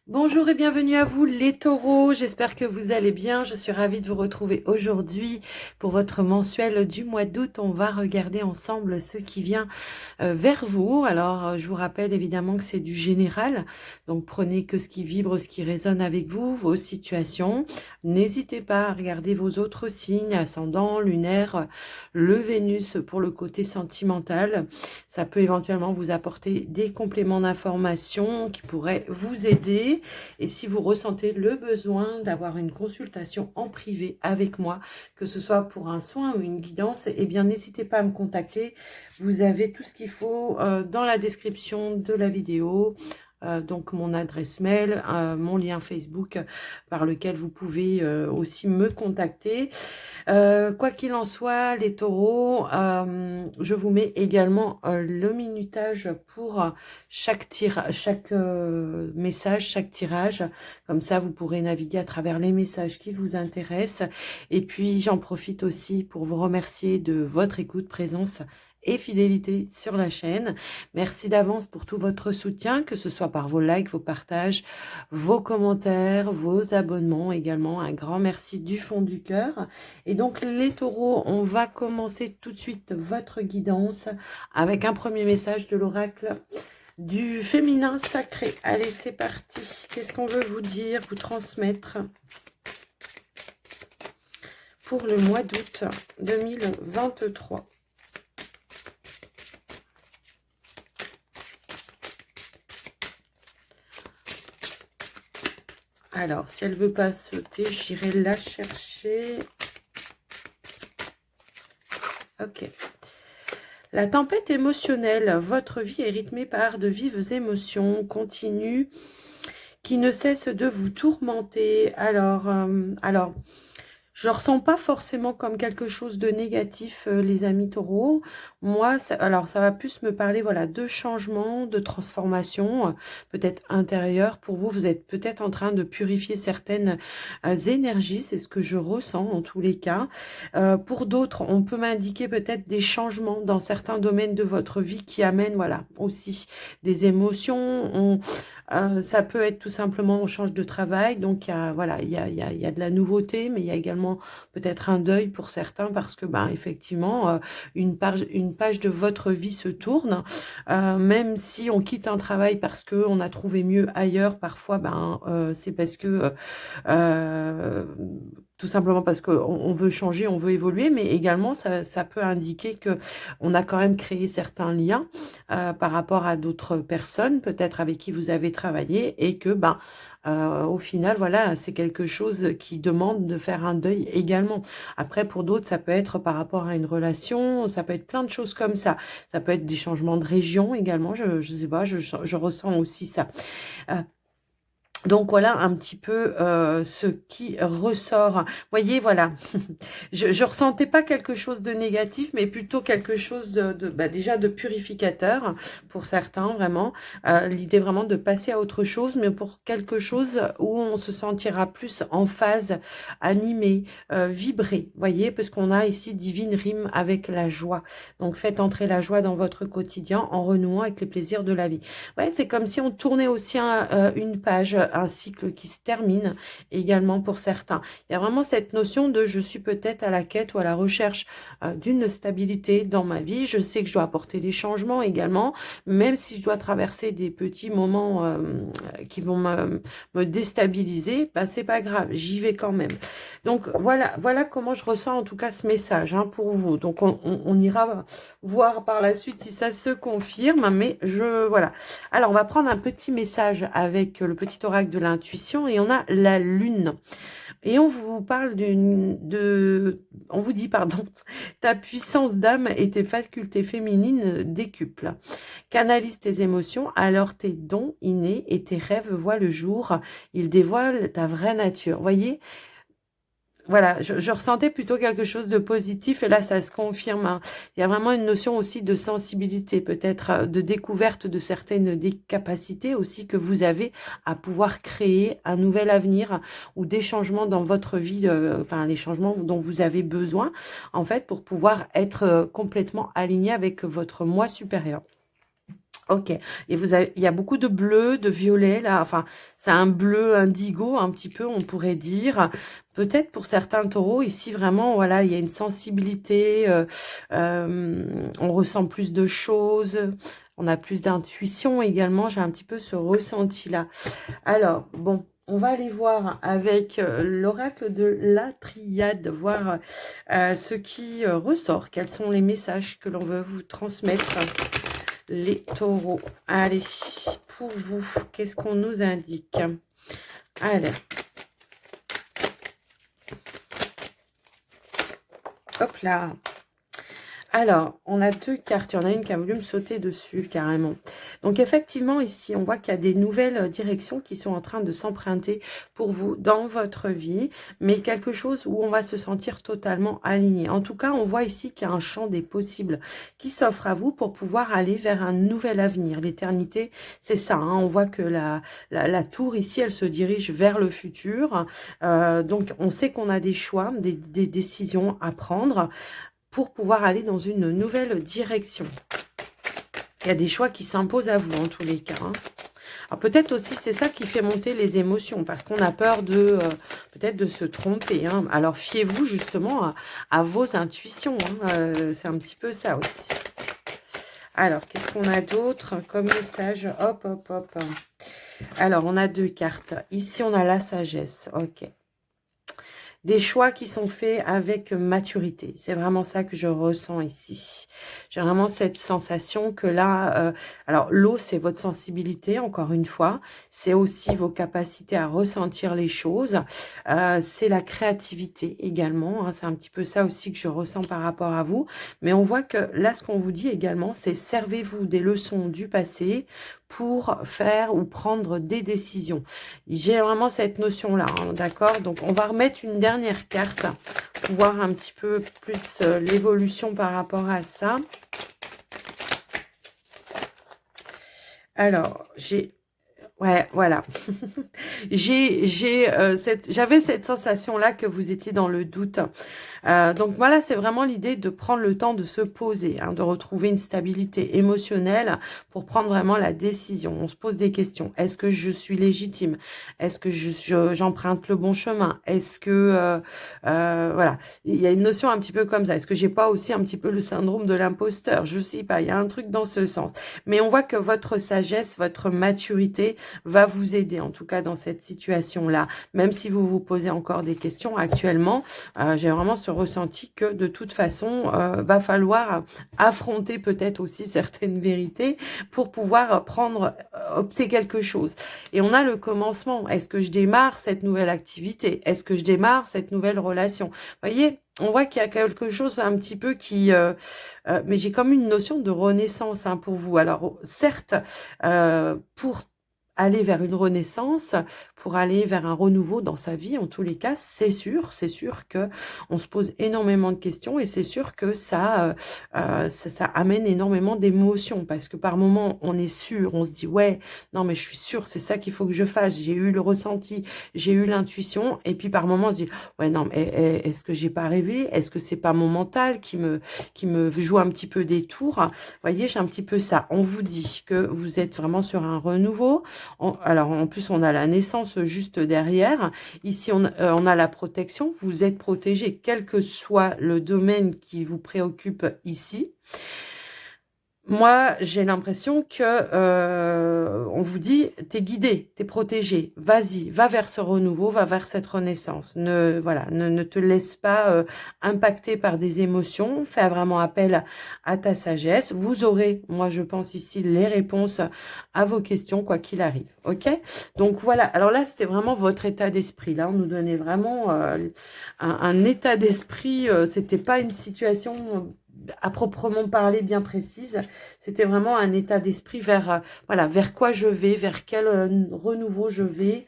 Bonjour et bienvenue à vous les taureaux, j'espère que vous allez bien, je suis ravie de vous retrouver aujourd'hui pour votre mensuel du mois d'août. On va regarder ensemble ce qui vient vers vous. Alors je vous rappelle évidemment que c'est du général, donc prenez que ce qui vibre, ce qui résonne avec vous, vos situations. N'hésitez pas à regarder vos autres signes, ascendant, lunaire, le Vénus pour le côté sentimental. Ça peut éventuellement vous apporter des compléments d'information qui pourraient vous aider. Et si vous ressentez le besoin d'avoir une consultation en privé avec moi, que ce soit pour un soin ou une guidance, eh bien n'hésitez pas à me contacter. Vous avez tout ce qu'il faut dans la description de la vidéo. Donc mon adresse mail, mon lien Facebook par lequel vous pouvez aussi me contacter. Quoi qu'il en soit, les taureaux, je vous mets également le minutage pour chaque message, chaque tirage. Comme ça, vous pourrez naviguer à travers les messages qui vous intéressent. Et puis, j'en profite aussi pour vous remercier de votre écoute, présence et fidélité sur la chaîne. Merci d'avance pour tout votre soutien, que ce soit par vos likes, vos partages, vos commentaires, vos abonnements également. Un grand merci du fond du cœur. Et donc les taureaux, on va commencer tout de suite votre guidance avec un premier message de l'oracle du féminin sacré. Allez, c'est parti. Qu'est-ce qu'on veut vous dire, vous transmettre pour le mois d'août 2023? Alors, si elle veut pas sauter, j'irai la chercher. Ok. La tempête émotionnelle. Votre vie est rythmée par de vives émotions continues qui ne cessent de vous tourmenter. Alors, je ne ressens pas forcément comme quelque chose de négatif, les amis taureaux. Moi, alors ça va plus me parler voilà, de changement, de transformation, peut-être intérieure. Pour vous, vous êtes peut-être en train de purifier certaines énergies. C'est ce que je ressens en tous les cas. Pour d'autres, on peut m'indiquer peut-être des changements dans certains domaines de votre vie qui amènent voilà, aussi des émotions. Ça peut être tout simplement on change de travail, donc voilà, il y a de la nouveauté, mais il y a également peut-être un deuil pour certains parce que ben, effectivement, une page de votre vie se tourne. Même si on quitte un travail parce qu'on a trouvé mieux ailleurs, parfois ben, c'est parce que euh, tout simplement parce qu'on veut changer, on veut évoluer, mais également ça peut indiquer que on a quand même créé certains liens par rapport à d'autres personnes, peut-être avec qui vous avez travaillé, et que ben au final, voilà, c'est quelque chose qui demande de faire un deuil également. Après, pour d'autres, ça peut être par rapport à une relation, ça peut être plein de choses comme ça. Ça peut être des changements de région également, je sais pas, je ressens aussi ça. Euh, donc voilà un petit peu ce qui ressort. Voyez, voilà, je ressentais pas quelque chose de négatif, mais plutôt quelque chose bah, déjà de purificateur pour certains, vraiment. L'idée vraiment de passer à autre chose, mais pour quelque chose où on se sentira plus en phase, animé, vibré. Voyez, parce qu'on a ici divine rime avec la joie. Donc faites entrer la joie dans votre quotidien en renouant avec les plaisirs de la vie. Ouais, c'est comme si on tournait aussi une page, un cycle qui se termine également pour certains. Il y a vraiment cette notion de je suis peut-être à la quête ou à la recherche d'une stabilité dans ma vie. Je sais que je dois apporter des changements également, même si je dois traverser des petits moments qui vont me déstabiliser, bah, c'est pas grave, j'y vais quand même. Donc voilà comment je ressens en tout cas ce message hein, pour vous. Donc on ira voir par la suite si ça se confirme, mais voilà. Alors, on va prendre un petit message avec le petit oracle de l'intuition et on a la lune. Et on vous parle on vous dit, pardon, ta puissance d'âme et tes facultés féminines décuplent. Canalise tes émotions, alors tes dons innés et tes rêves voient le jour. Ils dévoilent ta vraie nature. Voyez, voilà, je ressentais plutôt quelque chose de positif et là, ça se confirme. Hein. Il y a vraiment une notion aussi de sensibilité, peut-être de découverte de certaines des capacités aussi que vous avez à pouvoir créer un nouvel avenir ou des changements dans votre vie, enfin les changements dont vous avez besoin en fait pour pouvoir être complètement aligné avec votre moi supérieur. Ok. Et vous avez, il y a beaucoup de bleu, de violet là. Enfin, c'est un bleu indigo un petit peu, on pourrait dire. Peut-être pour certains taureaux ici vraiment, voilà, il y a une sensibilité. On ressent plus de choses. On a plus d'intuition également. J'ai un petit peu ce ressenti là. Alors, bon, on va aller voir avec l'oracle de la triade, voir ce qui ressort, quels sont les messages que l'on veut vous transmettre, les taureaux. Allez, pour vous, qu'est-ce qu'on nous indique? Allez, hop là. Alors, on a deux cartes. Il y en a une qui a voulu me sauter dessus, carrément. Donc, effectivement, ici, on voit qu'il y a des nouvelles directions qui sont en train de s'emprunter pour vous dans votre vie, mais quelque chose où on va se sentir totalement aligné. En tout cas, on voit ici qu'il y a un champ des possibles qui s'offre à vous pour pouvoir aller vers un nouvel avenir. L'éternité, c'est ça. Hein. On voit que la tour, ici, elle se dirige vers le futur. Donc, on sait qu'on a des choix, des décisions à prendre pour pouvoir aller dans une nouvelle direction. Il y a des choix qui s'imposent à vous en tous les cas. Hein. Alors peut-être aussi c'est ça qui fait monter les émotions parce qu'on a peur de peut-être de se tromper. Hein. Alors fiez-vous justement à vos intuitions. Hein. C'est un petit peu ça aussi. Alors qu'est-ce qu'on a d'autre comme message? Hop, hop, hop. Alors on a deux cartes. Ici on a la sagesse. Ok. Des choix qui sont faits avec maturité. C'est vraiment ça que je ressens ici. J'ai vraiment cette sensation que là, alors l'eau, c'est votre sensibilité, encore une fois. C'est aussi vos capacités à ressentir les choses. C'est la créativité également. Hein, c'est un petit peu ça aussi que je ressens par rapport à vous. Mais on voit que là, ce qu'on vous dit également, c'est servez-vous des leçons du passé pour faire ou prendre des décisions. J'ai vraiment cette notion-là, hein, d'accord? Donc, on va remettre une dernière carte pour voir un petit peu plus l'évolution par rapport à ça. Alors, j'ai... Ouais, voilà. J'avais cette sensation-là que vous étiez dans le doute. Donc voilà, c'est vraiment l'idée de prendre le temps de se poser, hein, de retrouver une stabilité émotionnelle pour prendre vraiment la décision. On se pose des questions. Est-ce que je suis légitime? Est-ce que j'emprunte le bon chemin? Est-ce que voilà, il y a une notion un petit peu comme ça. Est-ce que j'ai pas aussi un petit peu le syndrome de l'imposteur? Je sais pas. Il y a un truc dans ce sens. Mais on voit que votre sagesse, votre maturité va vous aider en tout cas dans cette situation-là. Même si vous vous posez encore des questions actuellement, j'ai vraiment ce ressenti que de toute façon, va falloir affronter peut-être aussi certaines vérités pour pouvoir prendre, opter quelque chose. Et on a le commencement. Est-ce que je démarre cette nouvelle activité? Est-ce que je démarre cette nouvelle relation? Vous voyez, on voit qu'il y a quelque chose un petit peu qui... mais j'ai comme une notion de renaissance hein, pour vous. Alors, certes, pour aller vers une renaissance, pour aller vers un renouveau dans sa vie, en tous les cas, c'est sûr que on se pose énormément de questions et c'est sûr que ça amène énormément d'émotions parce que par moments, on est sûr, on se dit, ouais, non, mais je suis sûre, c'est ça qu'il faut que je fasse, j'ai eu le ressenti, j'ai eu l'intuition et puis par moments, on se dit, ouais, non, mais est-ce que j'ai pas rêvé? Est-ce que c'est pas mon mental qui me joue un petit peu des tours? Vous voyez, j'ai un petit peu ça. On vous dit que vous êtes vraiment sur un renouveau. Alors, en plus, on a la naissance juste derrière. Ici, on a la protection. Vous êtes protégé, quel que soit le domaine qui vous préoccupe ici. Moi, j'ai l'impression que on vous dit, t'es guidé, t'es protégé. Vas-y, va vers ce renouveau, va vers cette renaissance. Ne te laisse pas impacter par des émotions. Fais vraiment appel à ta sagesse. Vous aurez, moi, je pense ici, les réponses à vos questions, quoi qu'il arrive. Ok? Donc voilà. Alors là, c'était vraiment votre état d'esprit. Là, on nous donnait vraiment un état d'esprit. C'était pas une situation à proprement parler bien précise, c'était vraiment un état d'esprit vers voilà, vers quoi je vais, vers quel renouveau je vais.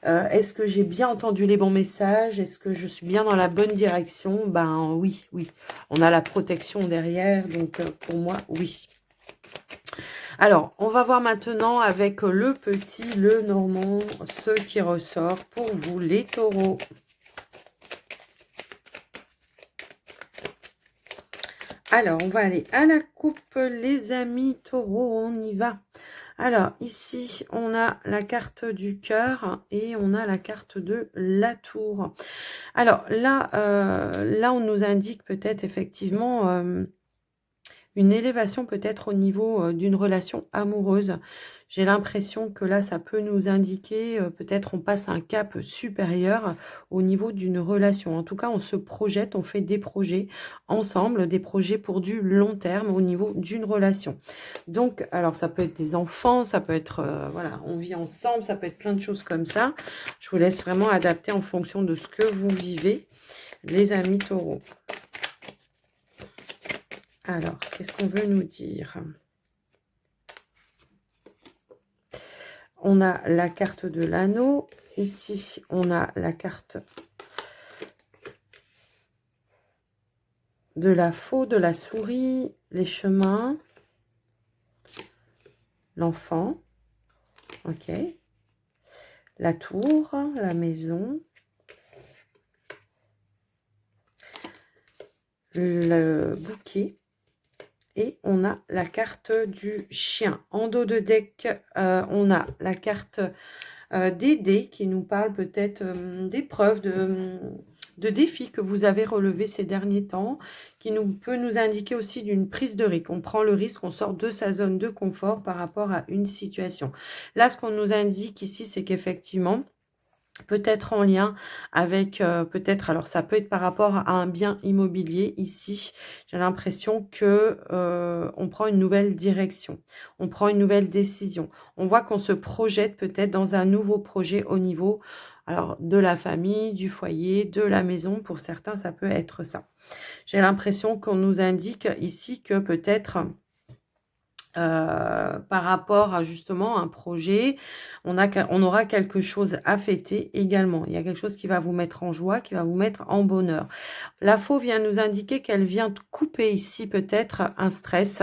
Est-ce que j'ai bien entendu les bons messages? Est-ce que je suis bien dans la bonne direction? Ben oui, oui. On a la protection derrière, donc pour moi, oui. Alors, on va voir maintenant avec le petit, le normand, ce qui ressort pour vous, les taureaux. Alors, on va aller à la coupe, les amis taureaux, on y va. Alors, ici, on a la carte du cœur et on a la carte de la tour. Alors, là on nous indique peut-être effectivement une élévation peut-être au niveau d'une relation amoureuse. J'ai l'impression que là, ça peut nous indiquer, peut-être on passe un cap supérieur au niveau d'une relation. En tout cas, on se projette, on fait des projets ensemble, des projets pour du long terme au niveau d'une relation. Donc, alors ça peut être des enfants, ça peut être, voilà, on vit ensemble, ça peut être plein de choses comme ça. Je vous laisse vraiment adapter en fonction de ce que vous vivez, les amis taureaux. Alors, qu'est-ce qu'on veut nous dire? On a la carte de l'anneau. Ici, on a la carte de la faux, de la souris, les chemins, l'enfant. Ok. La tour, la maison. Le bouquet. Et on a la carte du chien. En dos de deck, on a la carte des dés qui nous parle peut-être d'épreuves, de défis que vous avez relevés ces derniers temps, qui peut nous indiquer aussi d'une prise de risque. On prend le risque, on sort de sa zone de confort par rapport à une situation. Là, ce qu'on nous indique ici, c'est qu'effectivement, peut-être en lien avec, peut-être, alors ça peut être par rapport à un bien immobilier ici, j'ai l'impression que on prend une nouvelle direction, on prend une nouvelle décision. On voit qu'on se projette peut-être dans un nouveau projet au niveau, alors, de la famille, du foyer, de la maison. Pour certains, ça peut être ça. J'ai l'impression qu'on nous indique ici que peut-être par rapport à justement un projet, on aura quelque chose à fêter également. Il y a quelque chose qui va vous mettre en joie, qui va vous mettre en bonheur. La faux vient nous indiquer qu'elle vient couper ici peut-être un stress,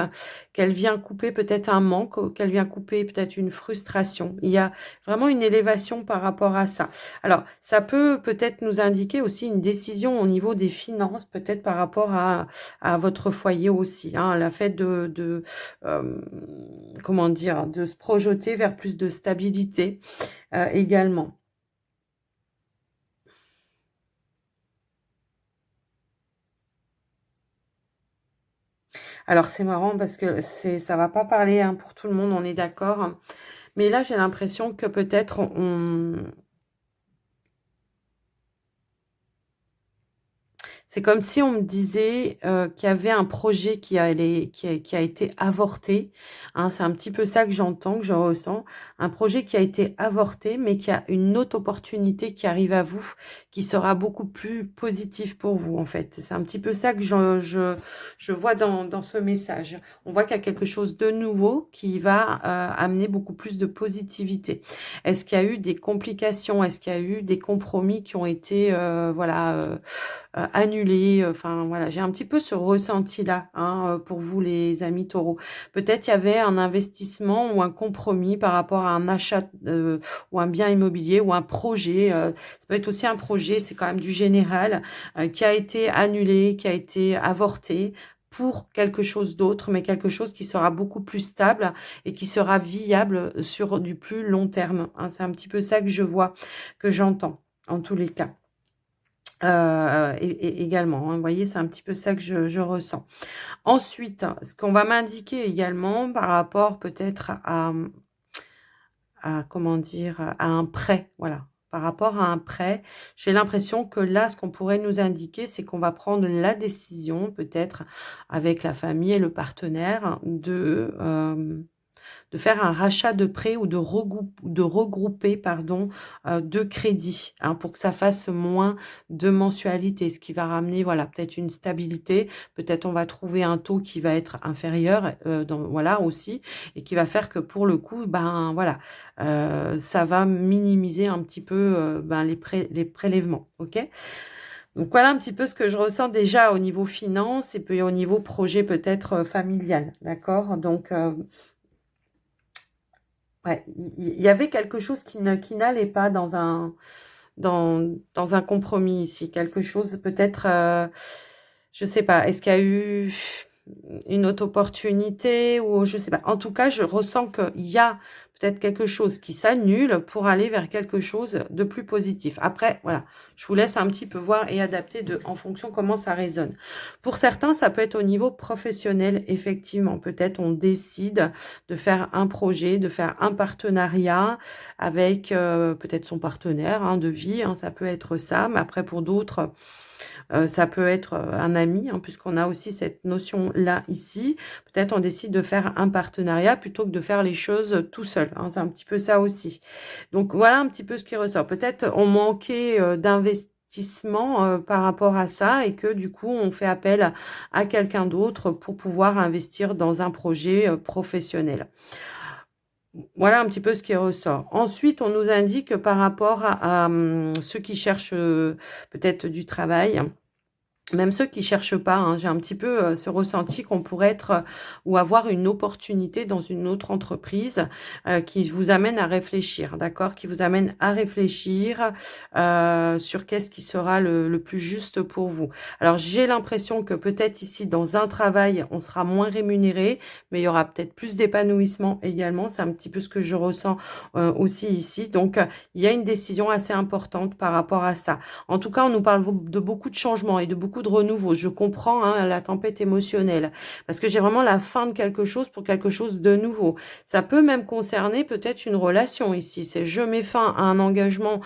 qu'elle vient couper peut-être un manque, qu'elle vient couper peut-être une frustration. Il y a vraiment une élévation par rapport à ça. Alors, ça peut peut-être nous indiquer aussi une décision au niveau des finances, peut-être par rapport à votre foyer aussi. Hein, la fait comment dire, de se projeter vers plus de stabilité également. Alors c'est marrant parce que ça va pas parler hein, pour tout le monde, on est d'accord. Mais là j'ai l'impression que peut-être c'est comme si on me disait qu'il y avait un projet qui a été avorté. Hein, c'est un petit peu ça que j'entends, que je ressens. Un projet qui a été avorté, mais qui a une autre opportunité qui arrive à vous, qui sera beaucoup plus positive pour vous, en fait. C'est un petit peu ça que je vois dans ce message. On voit qu'il y a quelque chose de nouveau qui va amener beaucoup plus de positivité. Est-ce qu'il y a eu des complications? Est-ce qu'il y a eu des compromis qui ont été, voilà annulé. Enfin, voilà, j'ai un petit peu ce ressenti-là hein, pour vous, les amis taureaux. Peut-être il y avait un investissement ou un compromis par rapport à un achat ou un bien immobilier ou un projet. Ça peut être aussi un projet, c'est quand même du général, qui a été annulé, qui a été avorté pour quelque chose d'autre, mais quelque chose qui sera beaucoup plus stable et qui sera viable sur du plus long terme. Hein. C'est un petit peu ça que je vois, que j'entends, en tous les cas. Également, hein, vous voyez, c'est un petit peu ça que je ressens. Ensuite, ce qu'on va m'indiquer également par rapport peut-être comment dire, à un prêt, voilà. Par rapport à un prêt, j'ai l'impression que là, ce qu'on pourrait nous indiquer, c'est qu'on va prendre la décision, peut-être avec la famille et le partenaire, de faire un rachat de prêt ou de regrouper pardon, de crédits hein, pour que ça fasse moins de mensualité, ce qui va ramener voilà, peut-être une stabilité. Peut-être on va trouver un taux qui va être inférieur voilà, aussi et qui va faire que pour le coup, ben, voilà, ça va minimiser un petit peu ben, les prélèvements. Ok. Donc voilà un petit peu ce que je ressens déjà au niveau finance et puis au niveau projet peut-être familial. D'accord. Donc ouais, il y avait quelque chose qui n'allait pas dans un compromis ici. Quelque chose peut-être, je sais pas, est-ce qu'il y a eu une autre opportunité ou je sais pas. En tout cas, je ressens qu'il y a peut-être quelque chose qui s'annule pour aller vers quelque chose de plus positif. Après, voilà, je vous laisse un petit peu voir et adapter en fonction comment ça résonne. Pour certains, ça peut être au niveau professionnel, effectivement. Peut-être on décide de faire un projet, de faire un partenariat avec peut-être son partenaire hein, de vie. Hein, ça peut être ça. Mais après, pour d'autres, ça peut être un ami, hein, puisqu'on a aussi cette notion-là ici. Peut-être on décide de faire un partenariat plutôt que de faire les choses tout seul. Hein, c'est un petit peu ça aussi. Donc voilà un petit peu ce qui ressort. Peut-être on manquait d'investissement par rapport à ça et que du coup on fait appel à quelqu'un d'autre pour pouvoir investir dans un projet professionnel. Voilà un petit peu ce qui ressort. Ensuite, on nous indique par rapport à ceux qui cherchent peut-être du travail. Même ceux qui cherchent pas, hein, j'ai un petit peu ce ressenti qu'on pourrait être ou avoir une opportunité dans une autre entreprise qui vous amène à réfléchir, d'accord? Qui vous amène à réfléchir sur qu'est-ce qui sera le plus juste pour vous. Alors, j'ai l'impression que peut-être ici, dans un travail, on sera moins rémunéré, mais il y aura peut-être plus d'épanouissement également. C'est un petit peu ce que je ressens aussi ici. Donc, il y a une décision assez importante par rapport à ça. En tout cas, on nous parle de beaucoup de changements et de beaucoup de renouveau. Je comprends hein, la tempête émotionnelle parce que j'ai vraiment la fin de quelque chose pour quelque chose de nouveau. Ça peut même concerner peut-être une relation ici. C'est je mets fin à un engagement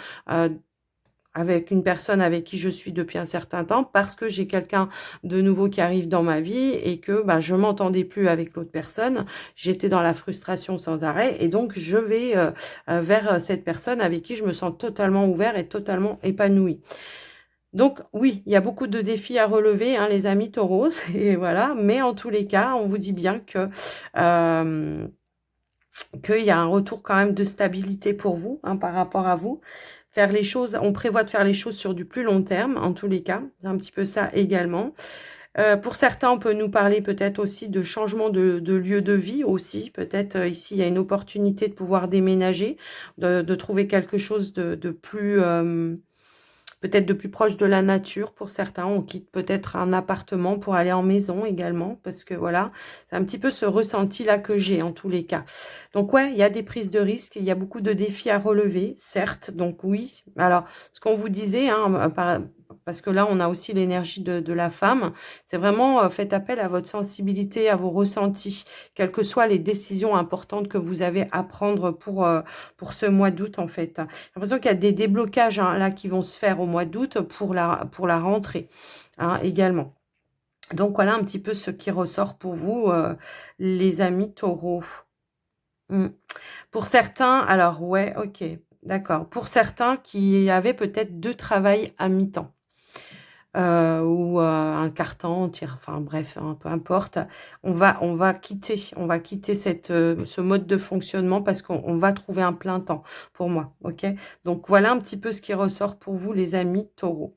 avec une personne avec qui je suis depuis un certain temps parce que j'ai quelqu'un de nouveau qui arrive dans ma vie et que bah, je m'entendais plus avec l'autre personne. J'étais dans la frustration sans arrêt et donc je vais vers cette personne avec qui je me sens totalement ouvert et totalement épanoui. Donc oui, il y a beaucoup de défis à relever, hein, les amis taureaux, et voilà. Mais en tous les cas, on vous dit bien que qu'il y a un retour quand même de stabilité pour vous, hein, par rapport à vous. Faire les choses, on prévoit de faire les choses sur du plus long terme, en tous les cas. C'est un petit peu ça également. Pour certains, on peut nous parler peut-être aussi de changement de lieu de vie aussi. Peut-être ici, il y a une opportunité de pouvoir déménager, de trouver quelque chose de plus... peut-être de plus proche de la nature pour certains. On quitte peut-être un appartement pour aller en maison également, parce que voilà, c'est un petit peu ce ressenti-là que j'ai en tous les cas. Donc ouais, il y a des prises de risques, il y a beaucoup de défis à relever, certes, donc oui. Alors, ce qu'on vous disait, hein, parce que là, on a aussi l'énergie de la femme, c'est vraiment faites appel à votre sensibilité, à vos ressentis, quelles que soient les décisions importantes que vous avez à prendre pour ce mois d'août, en fait. J'ai l'impression qu'il y a des déblocages hein, là qui vont se faire au mois d'août pour la rentrée hein, également. Donc voilà un petit peu ce qui ressort pour vous, les amis taureaux. Pour certains, alors ouais, ok, d'accord. Pour certains qui avaient peut-être deux travails à mi-temps. Ou un carton, enfin bref, hein, peu importe. On va quitter ce mode de fonctionnement parce qu'on va trouver un plein temps pour moi, ok? Donc voilà un petit peu ce qui ressort pour vous, les amis taureaux.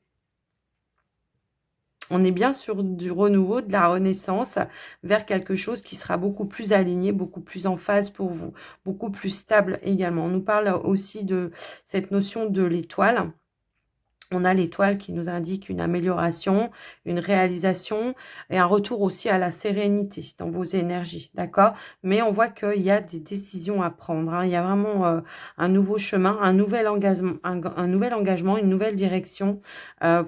On est bien sur du renouveau, de la renaissance vers quelque chose qui sera beaucoup plus aligné, beaucoup plus en phase pour vous, beaucoup plus stable également. On nous parle aussi de cette notion de l'étoile. On a l'étoile qui nous indique une amélioration, une réalisation et un retour aussi à la sérénité dans vos énergies, d'accord? Mais on voit qu'il y a des décisions à prendre, hein. Il y a vraiment un nouveau chemin, un nouvel engagement, une nouvelle direction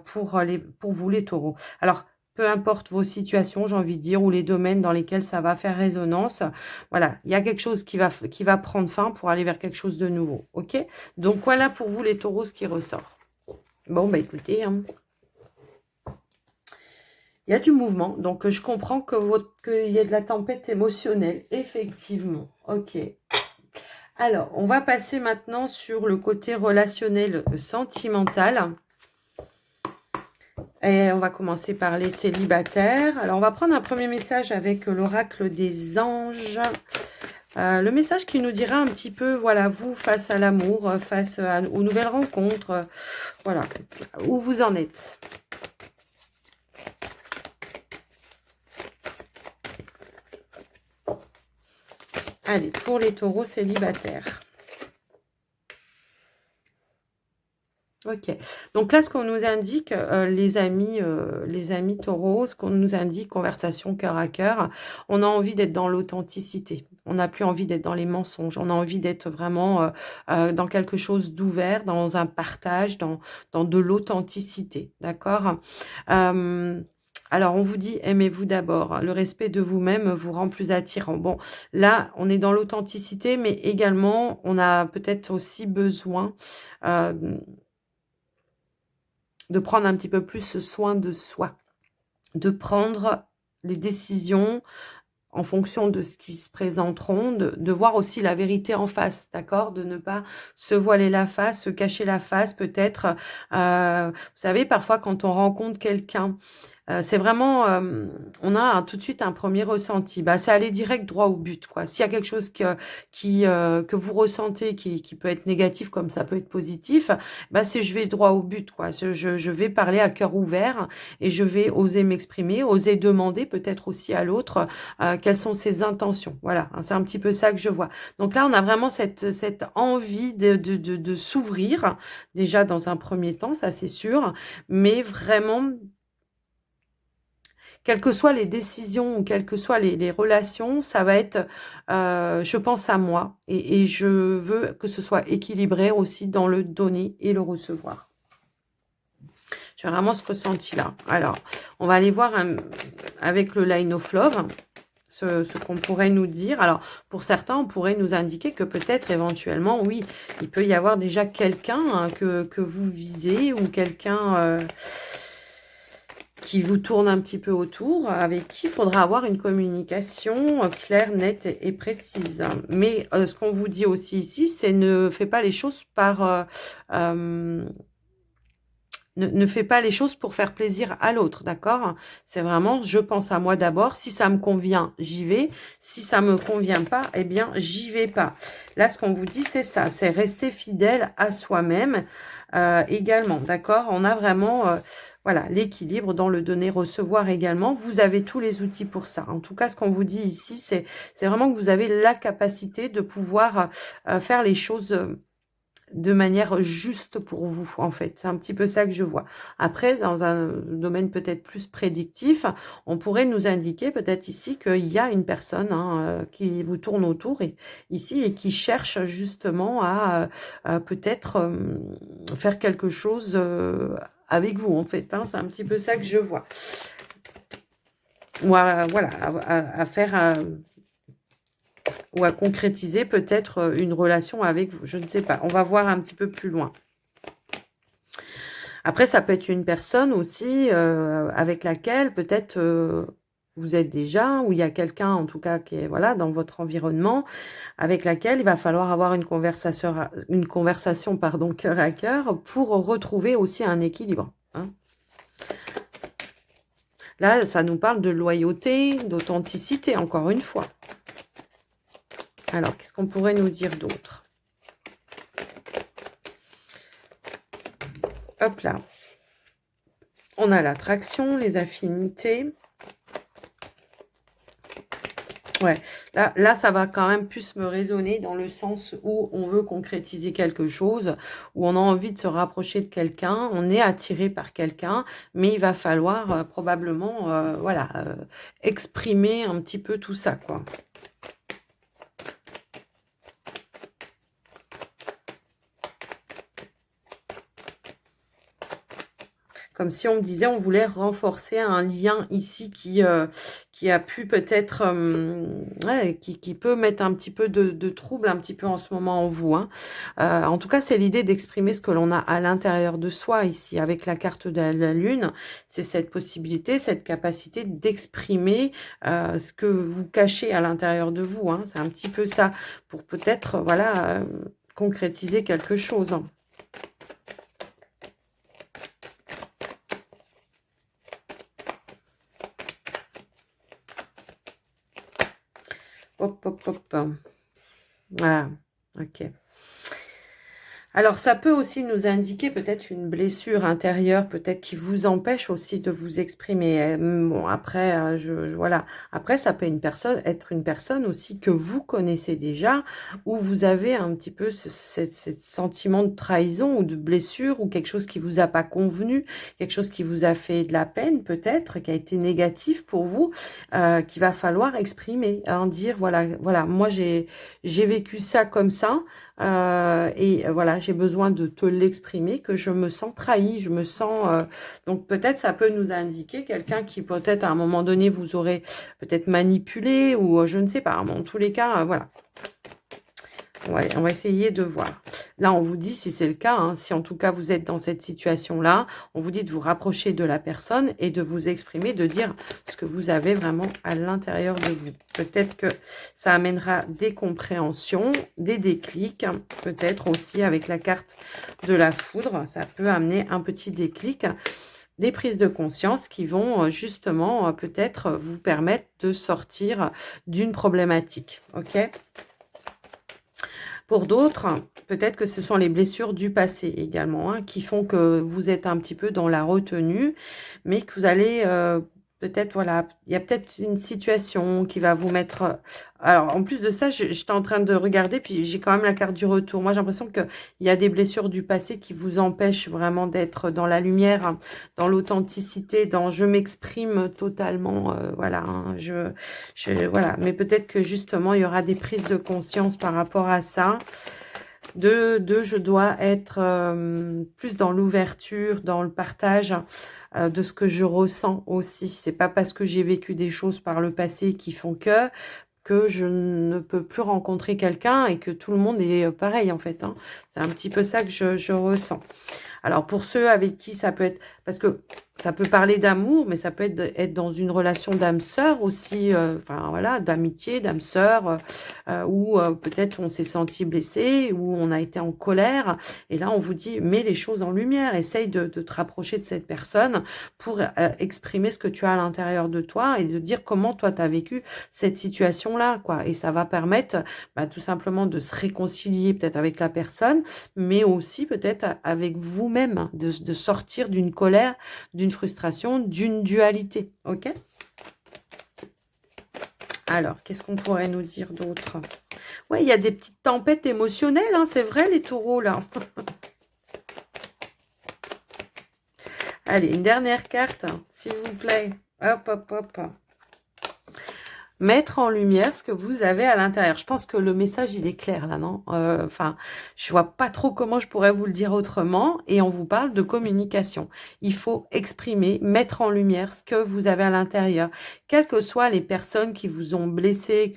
pour vous les taureaux. Alors, peu importe vos situations, j'ai envie de dire, ou les domaines dans lesquels ça va faire résonance, voilà, il y a quelque chose qui va prendre fin pour aller vers quelque chose de nouveau, ok? Donc voilà pour vous les taureaux ce qui ressort. Bon, bah écoutez, hein, il y a du mouvement, donc je comprends qu'il y ait de la tempête émotionnelle, effectivement. Ok. Alors, on va passer maintenant sur le côté relationnel sentimental. Et on va commencer par les célibataires. Alors, on va prendre un premier message avec l'oracle des anges. Le message qui nous dira un petit peu, voilà, vous, face à l'amour, face aux nouvelles rencontres, voilà, où vous en êtes. Allez, pour les taureaux célibataires. Ok. Donc là, ce qu'on nous indique, les amis taureaux, ce qu'on nous indique, conversation cœur à cœur, on a envie d'être dans l'authenticité. On n'a plus envie d'être dans les mensonges. On a envie d'être vraiment dans quelque chose d'ouvert, dans un partage, dans de l'authenticité. D'accord? Euh, alors, on vous dit, aimez-vous d'abord. Le respect de vous-même vous rend plus attirant. Bon, là, on est dans l'authenticité, mais également, on a peut-être aussi besoin euh, de prendre un petit peu plus soin de soi, de prendre les décisions en fonction de ce qui se présenteront, de voir aussi la vérité en face, d'accord? De ne pas se voiler la face, se cacher la face, peut-être. Vous savez, parfois, quand on rencontre quelqu'un, c'est vraiment, on a tout de suite un premier ressenti. Bah, c'est aller direct droit au but, quoi. S'il y a quelque chose que vous ressentez qui peut être négatif comme ça peut être positif, bah, c'est je vais droit au but, quoi. Je vais parler à cœur ouvert et je vais oser m'exprimer, oser demander peut-être aussi à l'autre quelles sont ses intentions. Voilà, hein, c'est un petit peu ça que je vois. Donc là, on a vraiment cette envie de s'ouvrir, déjà dans un premier temps, ça c'est sûr, mais vraiment quelles que soient les décisions ou quelles que soient les relations, ça va être, je pense à moi et je veux que ce soit équilibré aussi dans le donner et le recevoir. J'ai vraiment ce ressenti-là. Alors, on va aller voir avec le Line of Love ce qu'on pourrait nous dire. Alors, pour certains, on pourrait nous indiquer que peut-être éventuellement, oui, il peut y avoir déjà quelqu'un hein, que vous visez ou quelqu'un qui vous tourne un petit peu autour, avec qui il faudra avoir une communication claire, nette et précise. Mais ce qu'on vous dit aussi ici, c'est ne faites pas les choses par... ne fais pas les choses pour faire plaisir à l'autre, d'accord? C'est vraiment, je pense à moi d'abord. Si ça me convient, j'y vais. Si ça me convient pas, eh bien, j'y vais pas. Là, ce qu'on vous dit, c'est ça. C'est rester fidèle à soi-même également, d'accord? On a vraiment, voilà, l'équilibre dans le donner-recevoir également. Vous avez tous les outils pour ça. En tout cas, ce qu'on vous dit ici, c'est vraiment que vous avez la capacité de pouvoir faire les choses de manière juste pour vous, en fait. C'est un petit peu ça que je vois. Après, dans un domaine peut-être plus prédictif, on pourrait nous indiquer peut-être ici qu'il y a une personne hein, qui vous tourne autour ici et qui cherche justement à peut-être faire quelque chose avec vous, en fait. Hein. C'est un petit peu ça que je vois. Ou voilà, à faire... ou à concrétiser peut-être une relation avec vous. Je ne sais pas. On va voir un petit peu plus loin. Après, ça peut être une personne aussi avec laquelle peut-être vous êtes déjà, ou il y a quelqu'un en tout cas qui est voilà dans votre environnement, avec laquelle il va falloir avoir une conversation pardon, cœur à cœur pour retrouver aussi un équilibre. Hein. Là, ça nous parle de loyauté, d'authenticité, encore une fois. Alors, qu'est-ce qu'on pourrait nous dire d'autre? Hop là. On a l'attraction, les affinités. Ouais, là, ça va quand même plus me résonner dans le sens où on veut concrétiser quelque chose, où on a envie de se rapprocher de quelqu'un, on est attiré par quelqu'un, mais il va falloir probablement, voilà, exprimer un petit peu tout ça, quoi. Comme si on me disait, on voulait renforcer un lien ici qui a pu peut-être, ouais, qui peut mettre un petit peu de trouble un petit peu en ce moment en vous. Hein. En tout cas, c'est l'idée d'exprimer ce que l'on a à l'intérieur de soi ici, avec la carte de la Lune. C'est cette possibilité, cette capacité d'exprimer ce que vous cachez à l'intérieur de vous. Hein. C'est un petit peu ça, pour peut-être, voilà, concrétiser quelque chose. Hein. Hop, hop, hop. Voilà, ok. Alors, ça peut aussi nous indiquer peut-être une blessure intérieure, peut-être qui vous empêche aussi de vous exprimer. Bon, après, voilà. Après, ça peut être une personne aussi que vous connaissez déjà, où vous avez un petit peu ce sentiment de trahison ou de blessure ou quelque chose qui vous a pas convenu, quelque chose qui vous a fait de la peine peut-être, qui a été négatif pour vous, qu'il va falloir exprimer, hein, dire voilà, moi j'ai vécu ça comme ça. Voilà, j'ai besoin de te l'exprimer, que je me sens trahie, je me sens... donc peut-être ça peut nous indiquer quelqu'un qui peut-être à un moment donné vous aurait peut-être manipulé ou je ne sais pas. En tous les cas, voilà. On va essayer de voir. Là, on vous dit si c'est le cas, hein, si en tout cas vous êtes dans cette situation-là, on vous dit de vous rapprocher de la personne et de vous exprimer, de dire ce que vous avez vraiment à l'intérieur de vous. Peut-être que ça amènera des compréhensions, des déclics, peut-être aussi avec la carte de la foudre, ça peut amener un petit déclic, des prises de conscience qui vont justement peut-être vous permettre de sortir d'une problématique. Ok ? Pour d'autres, peut-être que ce sont les blessures du passé également, hein, qui font que vous êtes un petit peu dans la retenue, mais que vous allez peut-être, voilà, il y a peut-être une situation qui va vous mettre... Alors, en plus de ça, j'étais en train de regarder, puis j'ai quand même la carte du retour. Moi, j'ai l'impression qu'il y a des blessures du passé qui vous empêchent vraiment d'être dans la lumière, hein, dans l'authenticité, dans je m'exprime totalement, voilà, hein, voilà. Mais peut-être que justement, il y aura des prises de conscience par rapport à ça. Je dois être plus dans l'ouverture, dans le partage de ce que je ressens aussi. C'est pas parce que j'ai vécu des choses par le passé qui font que je ne peux plus rencontrer quelqu'un et que tout le monde est pareil en fait, hein. C'est un petit peu ça que je ressens. Alors pour ceux avec qui ça peut être, parce que ça peut parler d'amour, mais ça peut être dans une relation d'âme sœur aussi, enfin voilà, d'amitié, d'âme sœur, où peut-être on s'est senti blessé, où on a été en colère, et là on vous dit, mets les choses en lumière, essaye de te rapprocher de cette personne pour exprimer ce que tu as à l'intérieur de toi et de dire comment toi tu as vécu cette situation-là, quoi. Et ça va permettre tout simplement de se réconcilier peut-être avec la personne, mais aussi peut-être avec vous-même, de sortir d'une colère, d'une frustration, d'une dualité. Ok ? Alors, qu'est-ce qu'on pourrait nous dire d'autre? Ouais, il y a des petites tempêtes émotionnelles, hein, c'est vrai, les taureaux, là. Allez, une dernière carte, s'il vous plaît. Hop, hop, hop. Mettre en lumière ce que vous avez à l'intérieur. Je pense que le message, il est clair là, non? Enfin, je vois pas trop comment je pourrais vous le dire autrement. Et on vous parle de communication. Il faut exprimer, mettre en lumière ce que vous avez à l'intérieur. Quelles que soient les personnes qui vous ont blessé,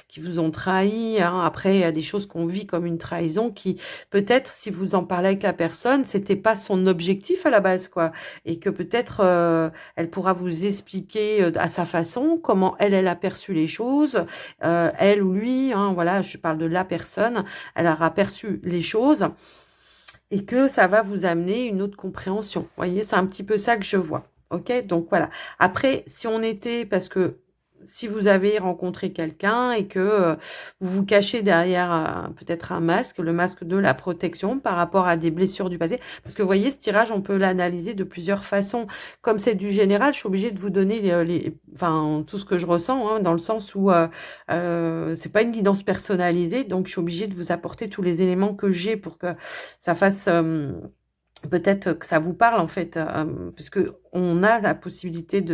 qui vous ont trahi. Hein. Après, il y a des choses qu'on vit comme une trahison qui, peut-être, si vous en parlez avec la personne, c'était pas son objectif à la base, quoi. Et que peut-être, elle pourra vous expliquer à sa façon comment elle a perçu les choses, elle ou lui, hein, voilà, je parle de la personne, elle aura perçu les choses et que ça va vous amener une autre compréhension. Vous voyez, c'est un petit peu ça que je vois. Ok, donc voilà. Après, si on était, parce que si vous avez rencontré quelqu'un et que vous vous cachez derrière peut-être un masque, le masque de la protection par rapport à des blessures du passé, parce que vous voyez, ce tirage, on peut l'analyser de plusieurs façons. Comme c'est du général, je suis obligée de vous donner enfin, tout ce que je ressens, hein, dans le sens où c'est pas une guidance personnalisée, donc je suis obligée de vous apporter tous les éléments que j'ai pour que ça fasse... peut-être que ça vous parle en fait, puisque on a la possibilité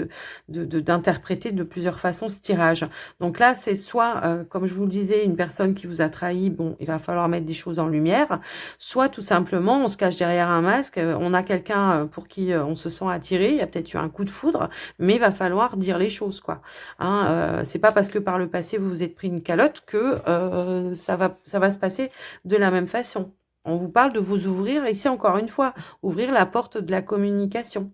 d'interpréter de plusieurs façons ce tirage. Donc là, c'est soit, comme je vous le disais, une personne qui vous a trahi, bon, il va falloir mettre des choses en lumière, soit tout simplement, on se cache derrière un masque, on a quelqu'un pour qui on se sent attiré, il y a peut-être eu un coup de foudre, mais il va falloir dire les choses, quoi. Hein, c'est pas parce que par le passé vous vous êtes pris une calotte que ça va se passer de la même façon. On vous parle de vous ouvrir, ici encore une fois, ouvrir la porte de la communication.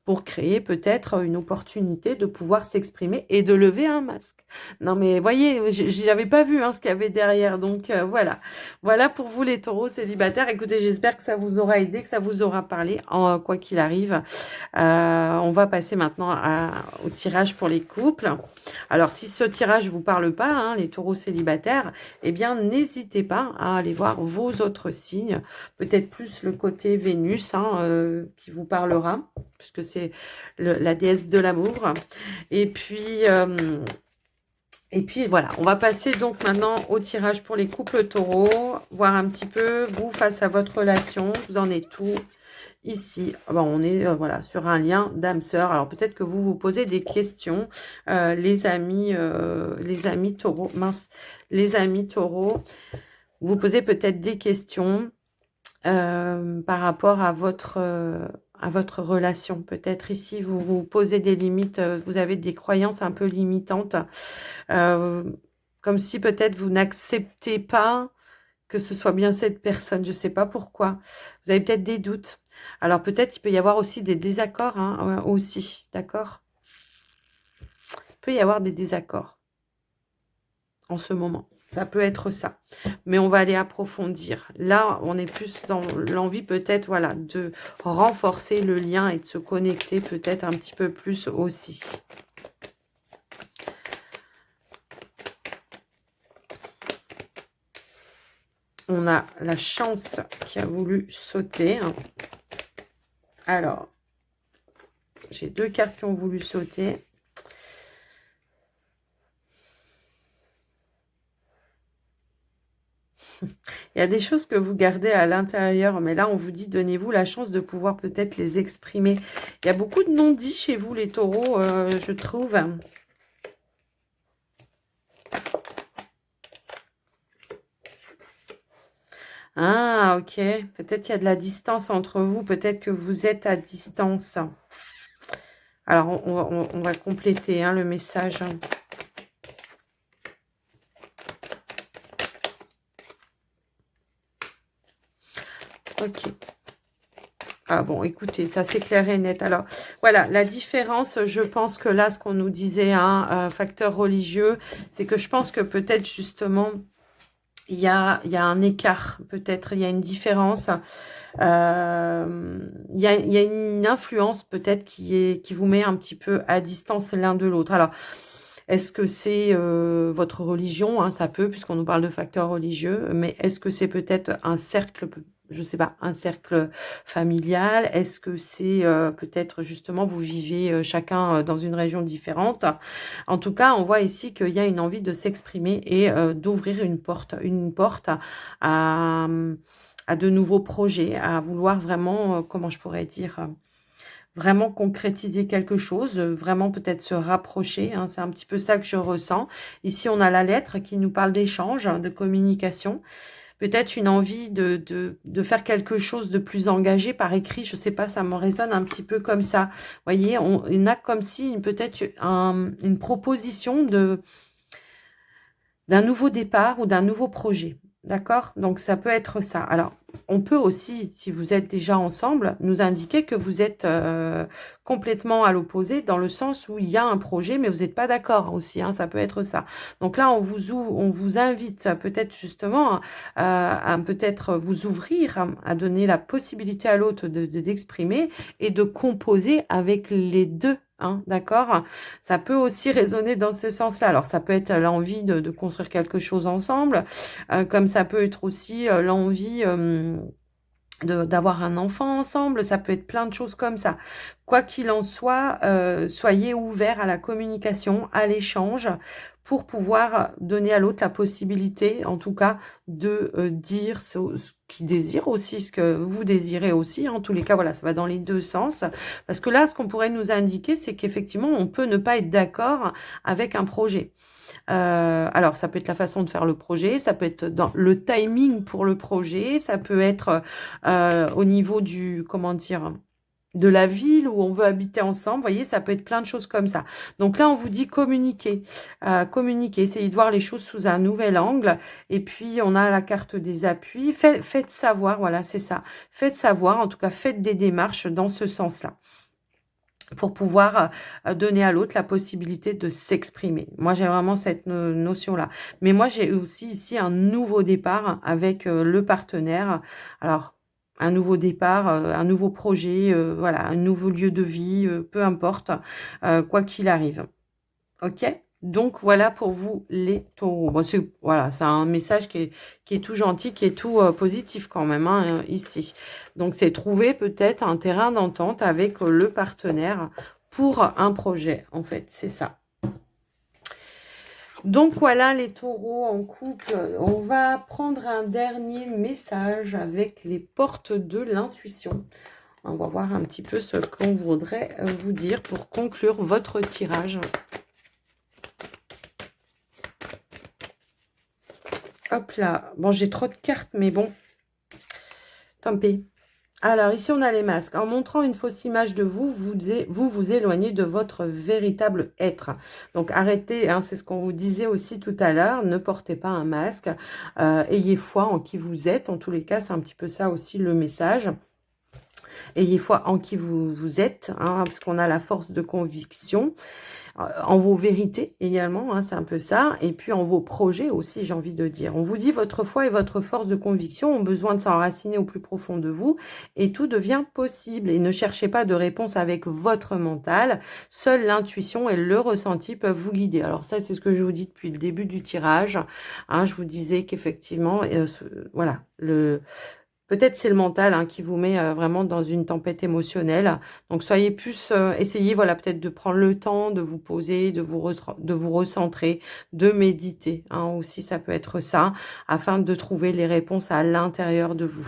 pour créer peut-être une opportunité de pouvoir s'exprimer et de lever un masque. Non mais voyez, j'avais pas vu hein, ce qu'il y avait derrière, donc voilà. Voilà pour vous les taureaux célibataires. Écoutez, j'espère que ça vous aura aidé, que ça vous aura parlé, quoi qu'il arrive. On va passer maintenant au tirage pour les couples. Alors, si ce tirage ne vous parle pas, hein, les taureaux célibataires, eh bien, n'hésitez pas à aller voir vos autres signes. Peut-être plus le côté Vénus hein, qui vous parlera, puisque c'est la déesse de l'amour. Et puis voilà, on va passer donc maintenant au tirage pour les couples taureaux, voir un petit peu, vous, face à votre relation, vous en êtes tout. Ici, bon, on est voilà sur un lien d'âme-sœur. Alors peut-être que vous vous posez des questions, les amis taureaux, mince, les amis taureaux, vous posez peut-être des questions par rapport à votre relation. Peut-être ici, vous vous posez des limites, vous avez des croyances un peu limitantes, comme si peut-être vous n'acceptez pas que ce soit bien cette personne. Je ne sais pas pourquoi. Vous avez peut-être des doutes. Alors peut-être il peut y avoir aussi des désaccords hein, aussi, d'accord? Il peut y avoir des désaccords en ce moment. Ça peut être ça. Mais on va aller approfondir. Là, on est plus dans l'envie peut-être voilà, de renforcer le lien et de se connecter peut-être un petit peu plus aussi. On a la chance qui a voulu sauter. Alors, j'ai 2 cartes qui ont voulu sauter. Il y a des choses que vous gardez à l'intérieur, mais là, on vous dit, donnez-vous la chance de pouvoir peut-être les exprimer. Il y a beaucoup de non-dits chez vous, les taureaux, je trouve. Ah, ok. Peut-être qu'il y a de la distance entre vous. Peut-être que vous êtes à distance. Alors, on va compléter hein, le message. Ok. Ah bon, écoutez, ça c'est clair et net. Alors, voilà, la différence, je pense que là, ce qu'on nous disait, hein, facteur religieux, c'est que je pense que peut-être justement, il y a un écart, peut-être, il y a une différence. Il y a une influence peut-être qui vous met un petit peu à distance l'un de l'autre. Alors, est-ce que c'est votre religion hein, ça peut, puisqu'on nous parle de facteurs religieux, mais est-ce que c'est peut-être un cercle, je ne sais pas, un cercle familial? Est-ce que c'est peut-être justement vous vivez chacun dans une région différente? En tout cas, on voit ici qu'il y a une envie de s'exprimer et d'ouvrir une porte à, à de nouveaux projets, à vouloir vraiment, comment je pourrais dire, vraiment concrétiser quelque chose, vraiment peut-être se rapprocher, hein, c'est un petit peu ça que je ressens. Ici, on a la lettre qui nous parle d'échange, de communication. Peut-être une envie de faire quelque chose de plus engagé par écrit, je sais pas, ça me résonne un petit peu comme ça. Vous voyez, on a comme si peut-être une proposition d'un nouveau départ ou d'un nouveau projet. D'accord? Donc, ça peut être ça. Alors, on peut aussi, si vous êtes déjà ensemble, nous indiquer que vous êtes complètement à l'opposé, dans le sens où il y a un projet, mais vous n'êtes pas d'accord aussi. Hein, ça peut être ça. Donc là, on vous invite peut-être justement à peut-être vous ouvrir, à donner la possibilité à l'autre d'exprimer et de composer avec les deux. Hein, d'accord? Ça peut aussi résonner dans ce sens-là. Alors, ça peut être l'envie de construire quelque chose ensemble, comme ça peut être aussi l'envie d'avoir un enfant ensemble. Ça peut être plein de choses comme ça. Quoi qu'il en soit, soyez ouverts à la communication, à l'échange, pour pouvoir donner à l'autre la possibilité, en tout cas, de dire ce qu'il désire aussi, ce que vous désirez aussi. En tous les cas, voilà, ça va dans les deux sens. Parce que là, ce qu'on pourrait nous indiquer, c'est qu'effectivement, on peut ne pas être d'accord avec un projet. Alors, ça peut être la façon de faire le projet, ça peut être dans le timing pour le projet, ça peut être au niveau du, comment dire, de la ville où on veut habiter ensemble. Vous voyez, ça peut être plein de choses comme ça. Donc là, on vous dit communiquer. Communiquer, essayez de voir les choses sous un nouvel angle. Et puis, on a la carte des appuis. Faites savoir, voilà, c'est ça. Faites savoir, en tout cas, faites des démarches dans ce sens-là. pour pouvoir donner à l'autre la possibilité de s'exprimer. Moi, j'ai vraiment cette notion-là. Mais moi, j'ai aussi ici un nouveau départ avec le partenaire. Alors, un nouveau départ, un nouveau projet, voilà, un nouveau lieu de vie, peu importe, quoi qu'il arrive. OK? Donc voilà pour vous les taureaux. Bon, voilà, c'est un message qui est tout gentil, qui est tout positif quand même, hein, ici. Donc c'est trouver peut-être un terrain d'entente avec le partenaire pour un projet, en fait, c'est ça. Donc voilà les taureaux en couple. On va prendre un dernier message avec les portes de l'intuition. On va voir un petit peu ce qu'on voudrait vous dire pour conclure votre tirage. Hop là. Bon, j'ai trop de cartes, mais bon. Tant pis. Alors, ici, on a les masques. En montrant une fausse image de vous, vous éloignez de votre véritable être. Donc, arrêtez, hein, c'est ce qu'on vous disait aussi tout à l'heure. Ne portez pas un masque. Ayez foi en qui vous êtes. En tous les cas, c'est un petit peu ça aussi le message. Ayez foi en qui vous êtes, hein, parce qu'on a la force de conviction. En vos vérités également, hein, c'est un peu ça, et puis en vos projets aussi, j'ai envie de dire. On vous dit votre foi et votre force de conviction ont besoin de s'enraciner au plus profond de vous, et tout devient possible. Et ne cherchez pas de réponse avec votre mental, seule l'intuition et le ressenti peuvent vous guider. Alors ça, c'est ce que je vous dis depuis le début du tirage, hein, je vous disais qu'effectivement, voilà, peut-être c'est le mental, hein, qui vous met vraiment dans une tempête émotionnelle. Donc, soyez plus, essayez, voilà, peut-être de prendre le temps de vous poser, de vous recentrer, de méditer, hein, aussi, ça peut être ça, afin de trouver les réponses à l'intérieur de vous.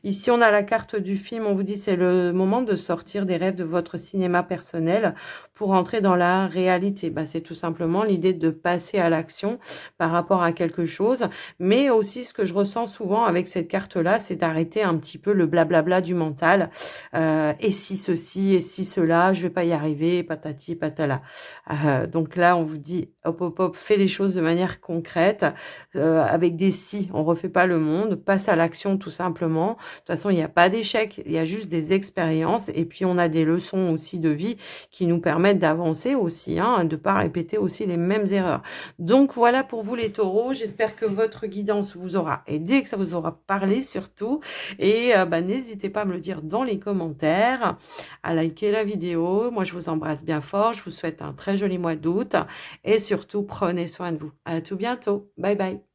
Ici, on a la carte du film. On vous dit c'est le moment de sortir des rêves de votre cinéma personnel pour entrer dans la réalité. Bah, c'est tout simplement l'idée de passer à l'action par rapport à quelque chose. Mais aussi, ce que je ressens souvent avec cette carte-là, c'est d'arrêter un petit peu le blablabla du mental. Et si ceci, et si cela, je vais pas y arriver, patati, patala. Donc là, on vous dit, hop, hop, hop, fais les choses de manière concrète, avec des si, on refait pas le monde, passe à l'action tout simplement. De toute façon, il n'y a pas d'échec, il y a juste des expériences, et puis on a des leçons aussi de vie qui nous permettent d'avancer aussi, hein, de pas répéter aussi les mêmes erreurs. Donc voilà pour vous les taureaux, j'espère que votre guidance vous aura aidé, que ça vous aura parlé surtout. Et n'hésitez pas à me le dire dans les commentaires, à liker la vidéo. Moi, je vous embrasse bien fort. Je vous souhaite un très joli mois d'août. Et surtout, prenez soin de vous. À tout bientôt. Bye bye.